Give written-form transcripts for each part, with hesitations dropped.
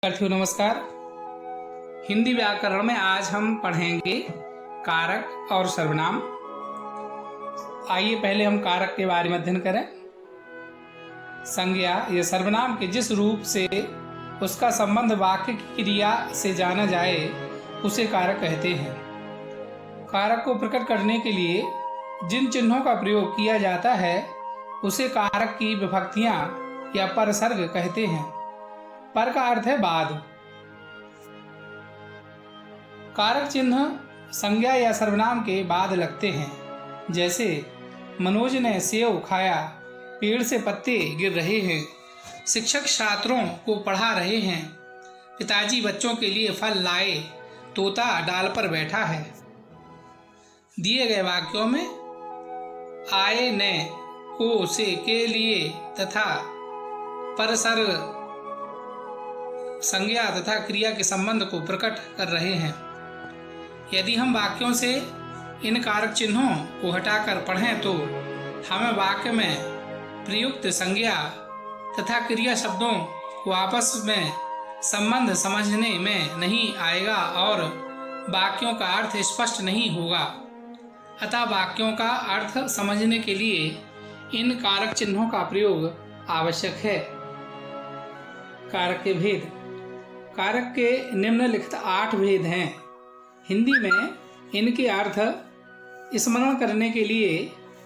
साथियों नमस्कार। हिंदी व्याकरण में आज हम पढ़ेंगे कारक और सर्वनाम। आइए पहले हम कारक के बारे में अध्ययन करें। संज्ञा या सर्वनाम के जिस रूप से उसका संबंध वाक्य की क्रिया से जाना जाए उसे कारक कहते हैं। कारक को प्रकट करने के लिए जिन चिन्हों का प्रयोग किया जाता है उसे कारक की विभक्तियां या परसर्ग कहते हैं। पर का अर्थ है बाद। कारक चिन्ह संज्ञा या सर्वनाम के बाद लगते हैं। जैसे मनोज ने सेव खाया, पेड़ से पत्ते गिर रहे हैं, शिक्षक छात्रों को पढ़ा रहे हैं, पिताजी बच्चों के लिए फल लाए, तोता डाल पर बैठा है। दिए गए वाक्यों में आए, ने, को, से, के लिए तथा परसर्ग संज्ञा तथा क्रिया के संबंध को प्रकट कर रहे हैं। यदि हम वाक्यों से इन कारक चिन्हों को हटाकर पढ़ें तो हमें वाक्य में प्रयुक्त संज्ञा तथा क्रिया शब्दों को आपस में संबंध समझने में नहीं आएगा और वाक्यों का अर्थ स्पष्ट नहीं होगा। अतः वाक्यों का अर्थ समझने के लिए इन कारक चिन्हों का प्रयोग आवश्यक है। कारक के भेद। कारक के निम्नलिखित 8 भेद हैं। हिंदी में इनके अर्थ स्मरण करने के लिए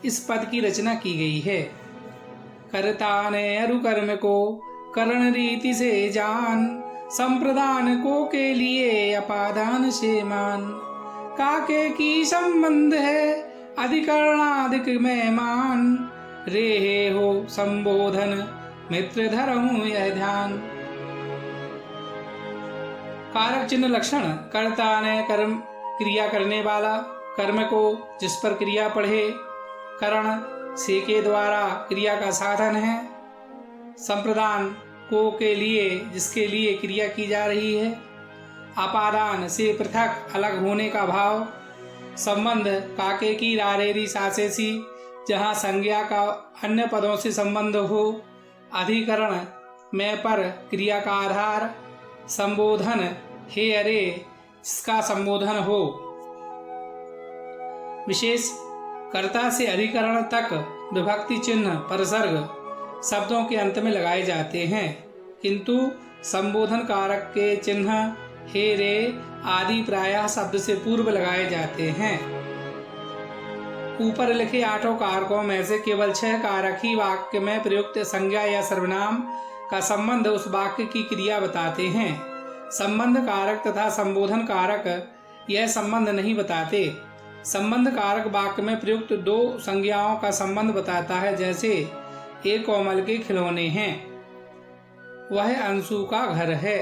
इस पद की रचना की गई है। कर्ता ने अरुकर्म को करण रीति से जान, संप्रदान को के लिए अपादान से मान, काके की संबंध है अधिकरणाधिक में मान, रे हो संबोधन मित्र धरहूं यह ध्यान। कारक चिन्ह लक्षण। कर्ता ने कर्म क्रिया करने वाला, कर्म को जिस पर क्रिया पढ़े, करण से के द्वारा क्रिया का साधन है, संप्रदान को के लिए जिसके लिए क्रिया की जा रही है, अपादान से पृथक अलग होने का भाव, संबंध काके की रारेरी सासेसी जहाँ संज्ञा का अन्य पदों से संबंध हो, अधिकरण में पर क्रिया का आधार, संबोधन हे अरे जिसका संबोधन हो। विशेष कर्ता से अधिकरण तक विभक्ति चिन्ह परसर्ग शब्दों के अंत में लगाए जाते हैं, किंतु संबोधन कारक के चिन्ह हे रे आदि प्रायः शब्द से पूर्व लगाए जाते हैं। ऊपर लिखे 8 कारकों में से केवल 6 कारक ही वाक्य में प्रयुक्त संज्ञा या सर्वनाम का संबंध उस वाक्य की क्रिया बताते हैं। संबंध कारक तथा संबोधन कारक यह संबंध नहीं बताते। संबंध कारक वाक्य में प्रयुक्त 2 संज्ञाओं का संबंध बताता है। जैसे एक कोमल के खिलौने हैं, वह अंशु का घर है।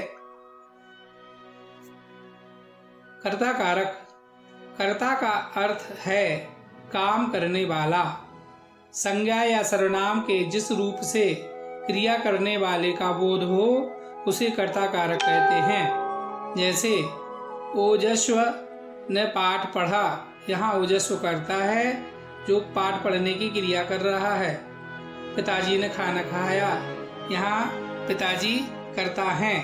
कर्ता कारक। कर्ता का अर्थ है काम करने वाला। संज्ञा या सर्वनाम के जिस रूप से क्रिया करने वाले का बोध हो उसे कर्ता कारक कहते हैं। जैसे ओजस्व ने पाठ पढ़ा, यहाँ ओजस्व करता है जो पाठ पढ़ने की क्रिया कर रहा है। पिताजी ने खाना खाया, यहाँ पिताजी करता है।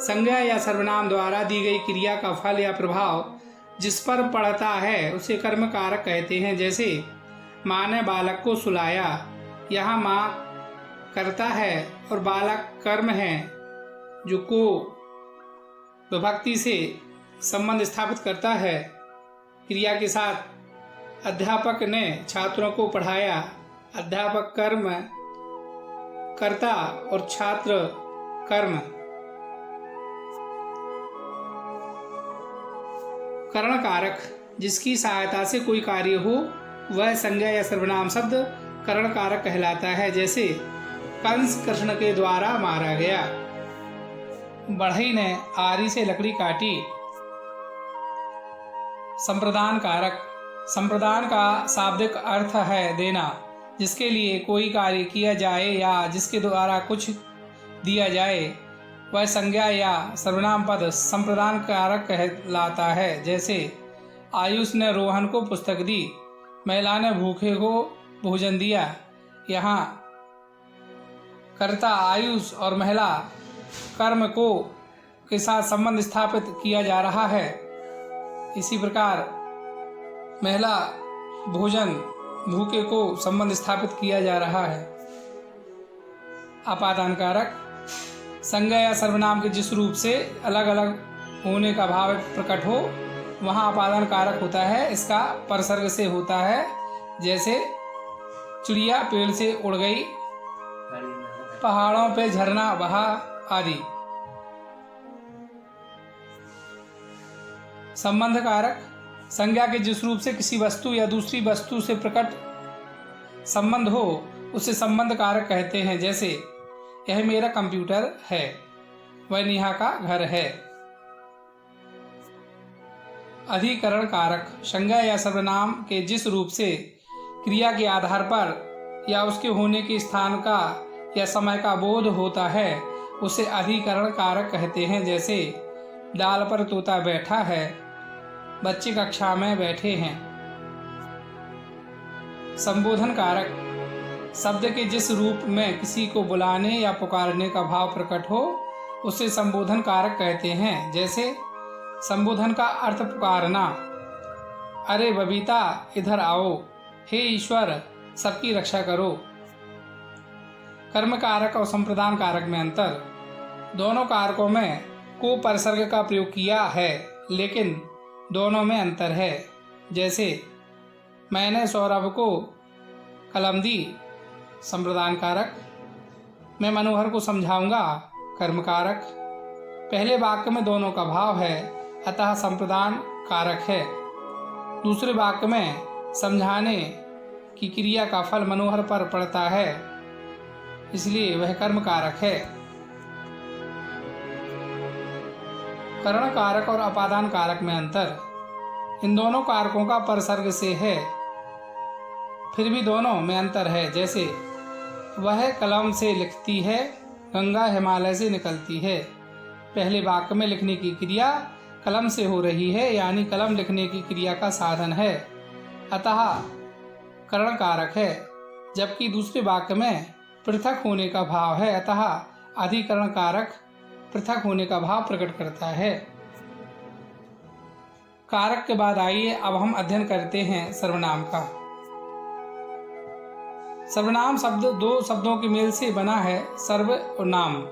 संज्ञा या सर्वनाम द्वारा दी गई क्रिया का फल या प्रभाव जिस पर पड़ता है उसे कर्म कारक कहते हैं। जैसे माँ ने बालक को सुलाया, यहाँ माँ करता है और बालक कर्म है जो को विभक्ति से संबंध स्थापित करता है क्रिया के साथ। अध्यापक ने छात्रों को पढ़ाया, अध्यापक कर्म कर्ता और छात्र कर्म। करण कारक जिसकी सहायता से कोई कार्य हो वह संज्ञा या सर्वनाम शब्द करण कारक कहलाता है। जैसे कंस कृष्ण के द्वारा मारा गया, बढ़ई ने आरी से लकड़ी काटी। संप्रदान कारक। संप्रदान का शाब्दिक अर्थ है देना। जिसके लिए कोई कार्य किया जाए या जिसके द्वारा कुछ दिया जाए वह संज्ञा या सर्वनाम पद संप्रदान कारक कहलाता है। जैसे आयुष ने रोहन को पुस्तक दी, महिला ने भूखे को भोजन दिया, यहाँ कर्ता आयुष और महिला कर्म को के साथ संबंध स्थापित किया जा रहा है। इसी प्रकार महिला भोजन भूखे को संबंध स्थापित किया जा रहा है। अपादान कारक संज्ञा या सर्वनाम के जिस रूप से अलग अलग होने का भाव प्रकट हो वहाँ अपादान कारक होता है। इसका परसर्ग से होता है, जैसे चिड़िया पेड़ से उड़ गई, पहाड़ों पे झरना बहा आदि। संबंध कारक संज्ञा के जिस रूप से किसी वस्तु या दूसरी वस्तु से प्रकट संबंध हो उसे संबंध कारक कहते हैं। जैसे यह मेरा कंप्यूटर है, वह नेहा का घर है। अधिकरण कारक संज्ञा या सर्वनाम के जिस रूप से क्रिया के आधार पर या उसके होने के स्थान का या समय का बोध होता है उसे अधिकरण कारक कहते हैं। जैसे डाल पर तोता बैठा है, बच्चे कक्षा में बैठे हैं। संबोधन कारक शब्द के जिस रूप में किसी को बुलाने या पुकारने का भाव प्रकट हो उसे संबोधन कारक कहते हैं। जैसे संबोधन का अर्थ पुकारना, अरे बबीता इधर आओ, हे ईश्वर सबकी रक्षा करो। कर्म कारक और संप्रदान कारक में अंतर। दोनों कारकों में को परसर्ग का प्रयोग किया है, लेकिन दोनों में अंतर है। जैसे मैंने सौरभ को कलम दी, संप्रदान कारक। मैं मनोहर को समझाऊंगा, कर्म कारक। पहले वाक्य में दोनों का भाव है, अतः संप्रदान कारक है। दूसरे वाक्य में समझाने की क्रिया का फल मनोहर पर पड़ता है, इसलिए वह कर्म कारक है। करण कारक और अपादान कारक में अंतर। इन दोनों कारकों का परसर्ग से है, फिर भी दोनों में अंतर है। जैसे वह कलम से लिखती है, गंगा हिमालय से निकलती है। पहले वाक्य में लिखने की क्रिया कलम से हो रही है, यानी कलम लिखने की क्रिया का साधन है, अतः करण कारक है। जबकि दूसरे वाक्य में पृथक होने का भाव है, अतः अधिकरण कारक पृथक होने का भाव प्रकट करता है। कारक के बाद आइए अब हम अध्ययन करते हैं सर्वनाम का। सर्वनाम शब्द दो शब्दों के मेल से बना है, सर्व और नाम।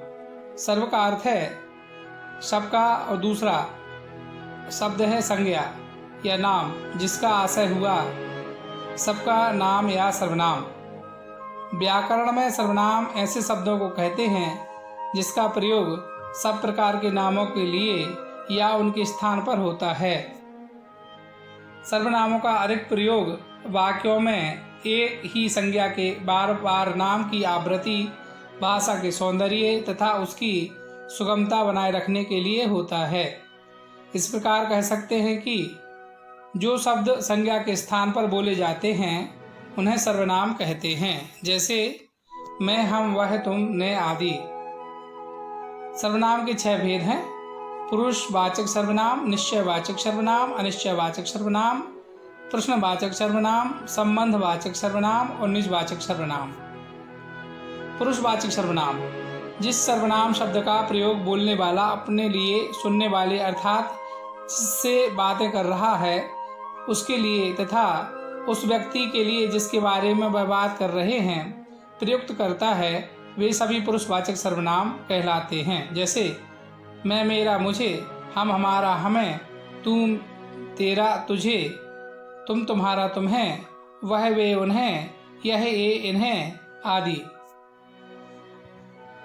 सर्व का अर्थ है सबका और दूसरा शब्द है संज्ञा या नाम, जिसका आशय हुआ सबका नाम या सर्वनाम। व्याकरण में सर्वनाम ऐसे शब्दों को कहते हैं जिसका प्रयोग सब प्रकार के नामों के लिए या उनके स्थान पर होता है। सर्वनामों का अधिक प्रयोग वाक्यों में एक ही संज्ञा के बार बार नाम की आवृत्ति भाषा के सौंदर्य तथा उसकी सुगमता बनाए रखने के लिए होता है। इस प्रकार कह सकते हैं कि जो शब्द संज्ञा के स्थान पर बोले जाते हैं उन्हें सर्वनाम कहते हैं। जैसे मैं, हम, वह, तुम, ने आदि। सर्वनाम के 6 भेद हैं: पुरुषवाचक सर्वनाम, निश्चयवाचक सर्वनाम, अनिश्चयवाचक सर्वनाम, प्रश्नवाचक सर्वनाम, संबंधवाचक सर्वनाम और निजवाचक सर्वनाम। पुरुषवाचक सर्वनाम जिस सर्वनाम शब्द का प्रयोग बोलने वाला अपने लिए, सुनने वाले अर्थात जिससे बातें कर रहा है उसके लिए तथा उस व्यक्ति के लिए जिसके बारे में वह बात कर रहे हैं प्रयुक्त करता है, वे सभी पुरुषवाचक सर्वनाम कहलाते हैं। जैसे मैं, मेरा, मुझे, हम, हमारा, हमें, तुम, तेरा, तुझे, तुम, तुम्हारा, तुम्हें, वह, वे, उन्हें, यह, ये, इन्हें आदि।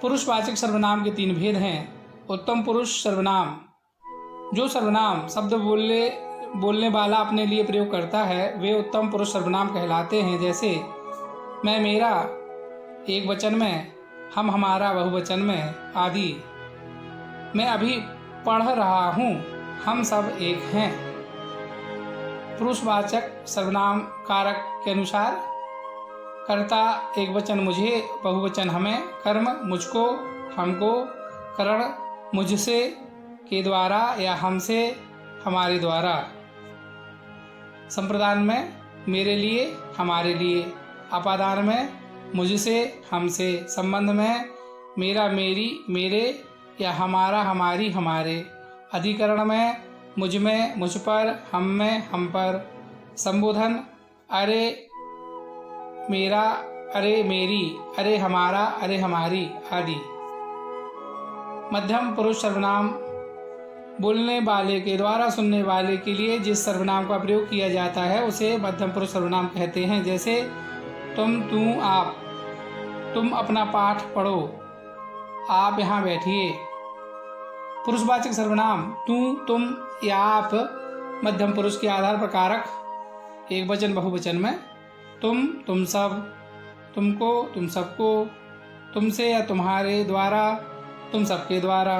पुरुषवाचक सर्वनाम के 3 भेद हैं। उत्तम पुरुष सर्वनाम जो सर्वनाम शब्द बोलने वाला अपने लिए प्रयोग करता है वे उत्तम पुरुष सर्वनाम कहलाते हैं। जैसे मैं, मेरा एक वचन में, हम, हमारा बहुवचन में आदि। मैं अभी पढ़ रहा हूँ, हम सब एक हैं। पुरुषवाचक सर्वनाम कारक के अनुसार कर्ता एक वचन मुझे, बहुवचन हमें, कर्म मुझको, हमको, करण मुझसे के द्वारा या हमसे, हमारे द्वारा। संप्रदान में मेरे लिए, हमारे लिए। अपादान में मुझसे, हमसे संबंध में मेरा, मेरी, मेरे या हमारा, हमारी, हमारे। अधिकरण में मुझ में, मुझ पर, हम में, हम पर। संबोधन अरे मेरा, अरे मेरी, अरे हमारा, अरे हमारी आदि। मध्यम पुरुष सर्वनाम बोलने वाले के द्वारा सुनने वाले के लिए जिस सर्वनाम का प्रयोग किया जाता है उसे मध्यम पुरुष सर्वनाम कहते हैं। जैसे तुम, तू, आप। तुम अपना पाठ पढ़ो, आप यहाँ बैठिए। पुरुषवाचक सर्वनाम तू, तुम या आप मध्यम पुरुष के आधार पर कारक एक वचन बहुवचन में तुम, तुम सब, तुमको, तुम सबको, तुमसे या तुम्हारे द्वारा, तुम सबके द्वारा।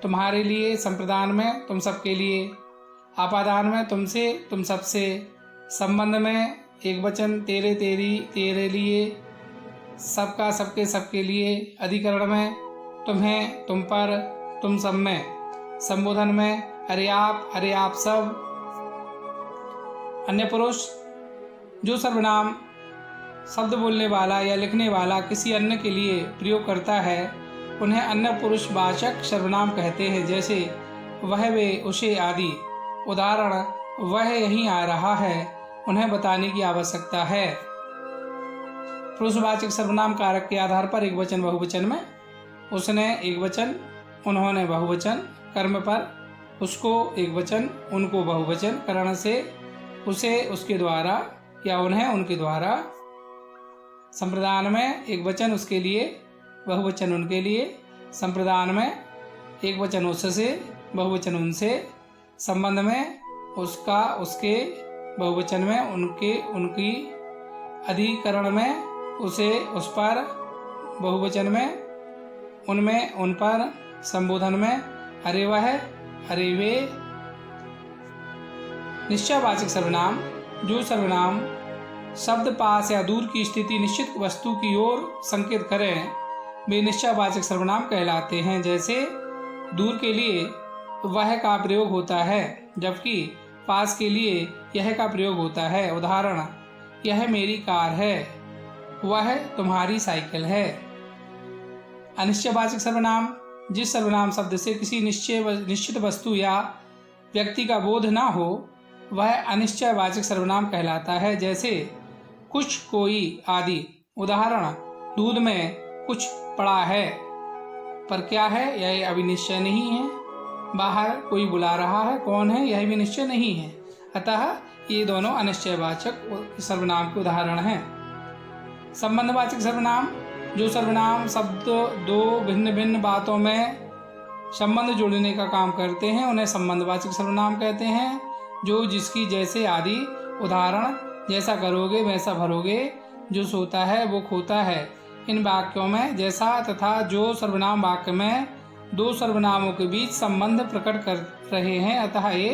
तुम्हारे लिए संप्रदान में तुम सबके लिए, आपादान में तुमसे, तुम सबसे। संबंध में एक वचन तेरे, तेरी, तेरे लिए, सबका, सबके, सबके लिए। अधिकरण में तुम्हें, तुम पर, तुम सब में। संबोधन में अरे आप सब। अन्य पुरुष जो सर्वनाम शब्द बोलने वाला या लिखने वाला किसी अन्य के लिए प्रयोग करता है उन्हें अन्य पुरुषवाचक सर्वनाम कहते हैं। जैसे वह, वे, उसे आदि। उदाहरण वह यहीं आ रहा है, उन्हें बताने की आवश्यकता है। पुरुषवाचक सर्वनाम कारक के आधार पर एक वचन बहुवचन में उसने एक वचन, उन्होंने बहुवचन। कर्म पर उसको एक वचन, उनको बहुवचन। करण से उसे, उसके द्वारा या उन्हें, उनके द्वारा। संप्रदान में एक वचन उसके लिए, बहुवचन उनके लिए। संप्रदान में एक वचन उससे, बहुवचन उनसे। संबंध में उसका, उसके, बहुवचन में उनके, उनकी। अधिकरण में उसे, उस पर, बहुवचन में उनमें, उन पर। संबोधन में अरे वह, अरे वे। निश्चयवाचक सर्वनाम जो सर्वनाम शब्द पास या दूर की स्थिति निश्चित वस्तु की ओर संकेत करें वे निश्चयवाचक सर्वनाम कहलाते हैं। जैसे दूर के लिए वह का प्रयोग होता है जबकि पास के लिए यह का प्रयोग होता है। उदाहरण यह मेरी कार है, वह तुम्हारी साइकिल है। अनिश्चयवाचक सर्वनाम जिस सर्वनाम शब्द से किसी निश्चित वस्तु या व्यक्ति का बोध ना हो वह अनिश्चयवाचक सर्वनाम कहलाता है। जैसे कुछ, कोई आदि। उदाहरण दूध में कुछ पड़ा है, पर क्या है यह अभी निश्चय नहीं है। बाहर कोई बुला रहा है, कौन है यह भी निश्चय नहीं है। अतः ये दोनों अनिश्चयवाचक सर्वनाम के उदाहरण हैं। संबंधवाचक सर्वनाम जो सर्वनाम शब्द दो भिन्न भिन्न बातों में संबंध जोड़ने का काम करते हैं उन्हें संबंधवाचक सर्वनाम कहते हैं। जो, जिसकी, जैसे आदि। उदाहरण जैसा करोगे वैसा भरोगे, जो सोता है वो खोता है। इन वाक्यों में जैसा तथा जो सर्वनाम वाक्य में दो सर्वनामों के बीच संबंध प्रकट कर रहे हैं अतः ये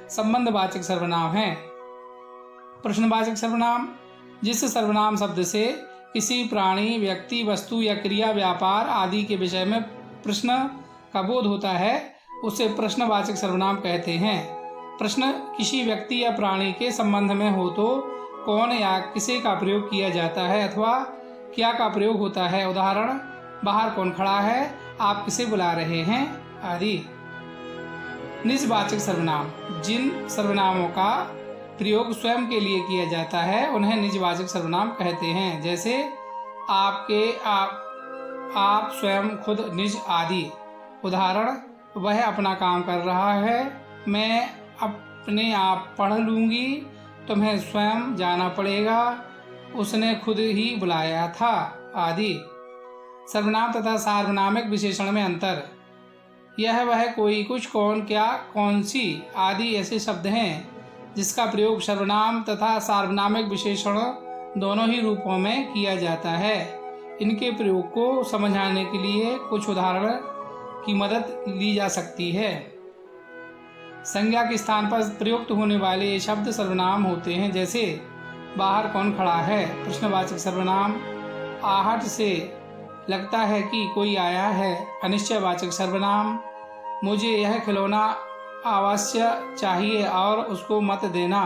संबंधवाचक सर्वनाम हैं। प्रश्नवाचक सर्वनाम जिस सर्वनाम शब्द से किसी प्राणी, व्यक्ति, वस्तु या क्रिया, व्यापार आदि के विषय में प्रश्न का बोध होता है उसे प्रश्नवाचक सर्वनाम कहते हैं। प्रश्न किसी व्यक्ति या प्राणी के संबंध में हो तो कौन या किसे का प्रयोग किया जाता है अथवा क्या का प्रयोग होता है। उदाहरण बाहर कौन खड़ा है, आप किसे बुला रहे हैं आदि। निजवाचक सर्वनाम जिन सर्वनामों का प्रयोग स्वयं के लिए किया जाता है उन्हें निजवाचक सर्वनाम कहते हैं। जैसे आपके, आप स्वयं, खुद, निज आदि। उदाहरण वह अपना काम कर रहा है, मैं अपने आप पढ़ लूँगी, तुम्हें स्वयं जाना पड़ेगा, उसने खुद ही बुलाया था आदि। सर्वनाम तथा सार्वनामिक विशेषण में अंतर। यह, वह, कोई, कुछ, कौन, क्या, कौन सी आदि ऐसे शब्द हैं जिसका प्रयोग सर्वनाम तथा सार्वनामिक विशेषण दोनों ही रूपों में किया जाता है। इनके प्रयोग को समझाने के लिए कुछ उदाहरण की मदद ली जा सकती है। संज्ञा के स्थान पर प्रयुक्त होने वाले ये शब्द सर्वनाम होते हैं। जैसे बाहर कौन खड़ा है, प्रश्नवाचक सर्वनाम। आहट से लगता है कि कोई आया है, अनिश्चयवाचक सर्वनाम। मुझे यह खिलौना अवश्य चाहिए और उसको मत देना,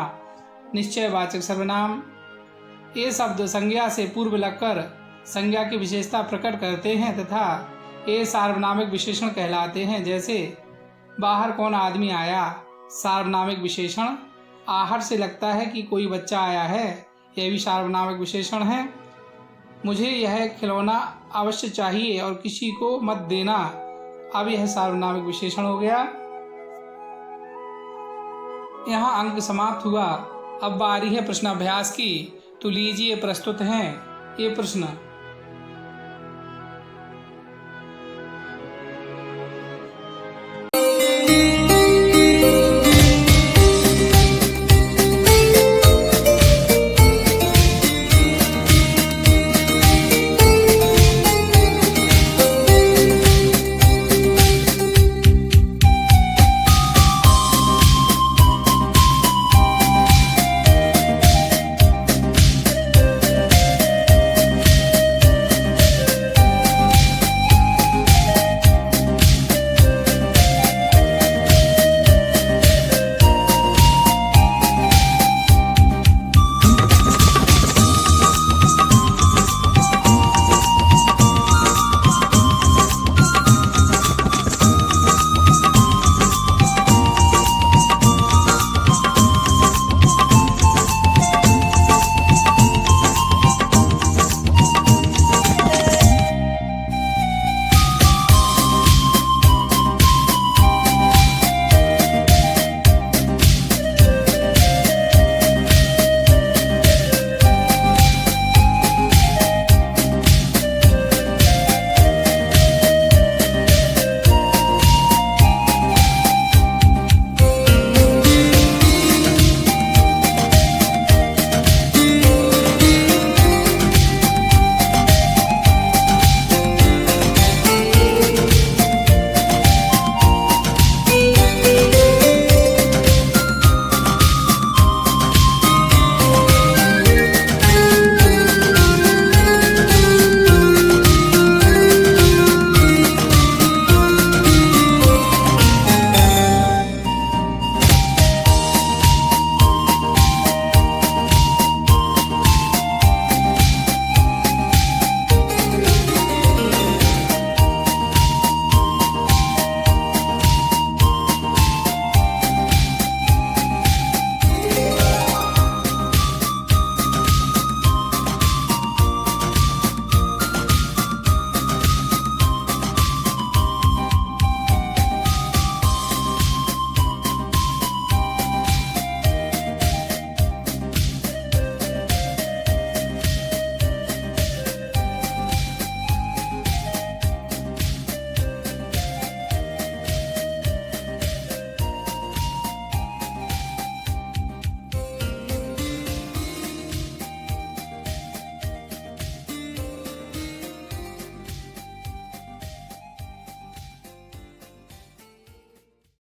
निश्चयवाचक सर्वनाम। ये शब्द संज्ञा से पूर्व लगकर संज्ञा की विशेषता प्रकट करते हैं तथा ये सार्वनामिक विशेषण कहलाते हैं। जैसे बाहर कौन आदमी आया, सार्वनामिक विशेषण। आहट से लगता है कि कोई बच्चा आया है, यह भी सार्वनामिक विशेषण है। मुझे यह खिलौना अवश्य चाहिए और किसी को मत देना, अब यह सार्वनामिक विशेषण हो गया। यहाँ अंक समाप्त हुआ। अब बारी है प्रश्नाभ्यास की, तो लीजिए प्रस्तुत हैं ये प्रश्न।